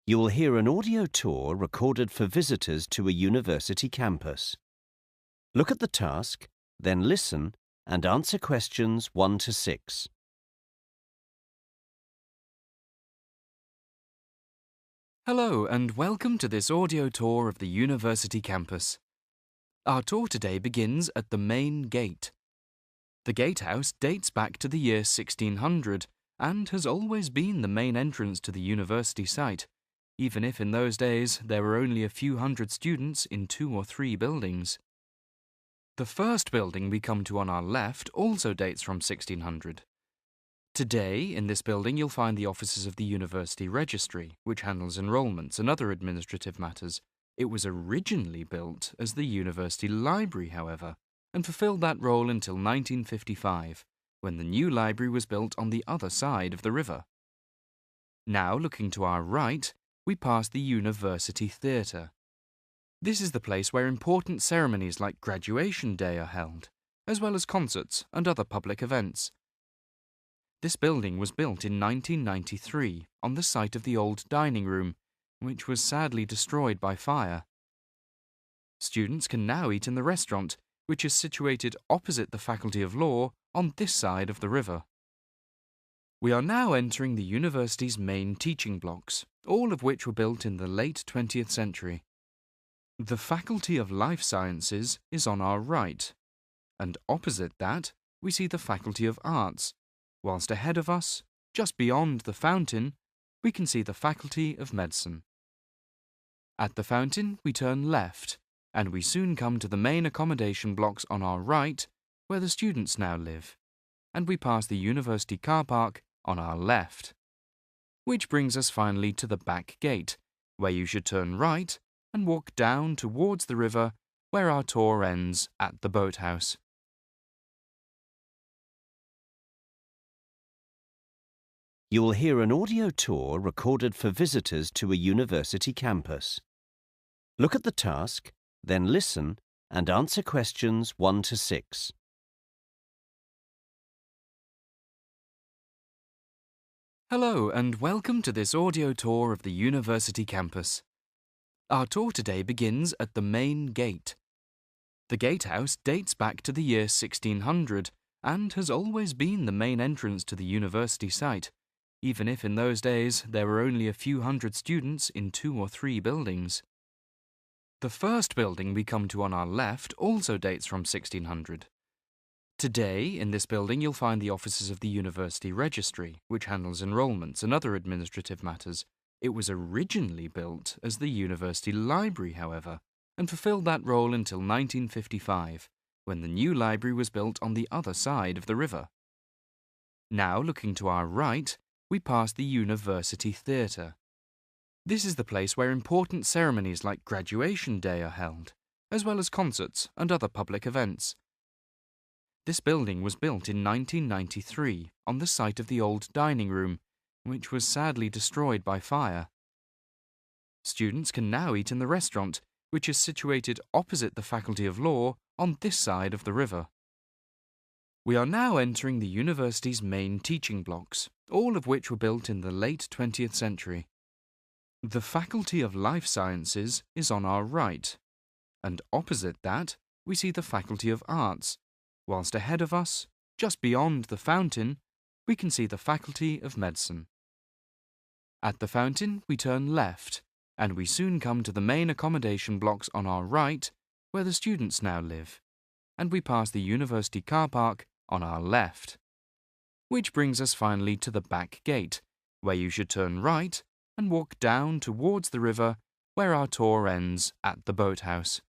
You will hear an audio tour recorded for visitors to a university campus. Look at the task, then listen and answer questions 1 to 6. Hello and welcome to this audio tour of the university campus. Our tour today begins at the main gate. The gatehouse dates back to the year 1600 and has always been the main entrance to the university site, even if in those days there were only a few hundred students in 2 or 3 buildings. The first building we come to on our left also dates from 1600. Today, in this building, you'll find the offices of the University Registry, which handles enrolments and other administrative matters. It was originally built as the University Library, however, and fulfilled that role until 1955, when the new library was built on the other side of the river. Now, looking to our right, we pass the University Theatre. This is the place where important ceremonies like Graduation Day are held, as well as concerts and other public events. This building was built in 1993 on the site of the old dining room, which was sadly destroyed by fire. Students can now eat in the restaurant, which is situated opposite the Faculty of Law on this side of the river. We are now entering the university's main teaching blocks, all of which were built in the late 20th century. The Faculty of Life Sciences is on our right, and opposite that we see the Faculty of Arts, whilst ahead of us, just beyond the fountain, we can see the Faculty of Medicine. At the fountain, we turn left, and we soon come to the main accommodation blocks on our right, where the students now live, and we pass the university car park on our left. Which brings us finally to the back gate, where you should turn right and walk down towards the river, where our tour ends at the boathouse. You will hear an audio tour recorded for visitors to a university campus. Look at the task, then listen and answer questions 1 to 6. Hello and welcome to this audio tour of the university campus. Our tour today begins at the main gate. The gatehouse dates back to the year 1600 and has always been the main entrance to the university site, even if in those days there were only a few hundred students in 2 or 3 buildings. The first building we come to on our left also dates from 1600. Today, in this building, you'll find the offices of the University Registry, which handles enrolments and other administrative matters. It was originally built as the University Library, however, and fulfilled that role until 1955, when the new library was built on the other side of the river. Now, looking to our right, we pass the University Theatre. This is the place where important ceremonies like Graduation Day are held, as well as concerts and other public events. This building was built in 1993 on the site of the old dining room, which was sadly destroyed by fire. Students can now eat in the restaurant, which is situated opposite the Faculty of Law on this side of the river. We are now entering the university's main teaching blocks, all of which were built in the late 20th century. The Faculty of Life Sciences is on our right, and opposite that we see the Faculty of Arts, whilst ahead of us, just beyond the fountain, we can see the Faculty of Medicine. At the fountain, we turn left, and we soon come to the main accommodation blocks on our right, where the students now live, and we pass the university car park on our left. Which brings us finally to the back gate, where you should turn right and walk down towards the river, where our tour ends at the boathouse.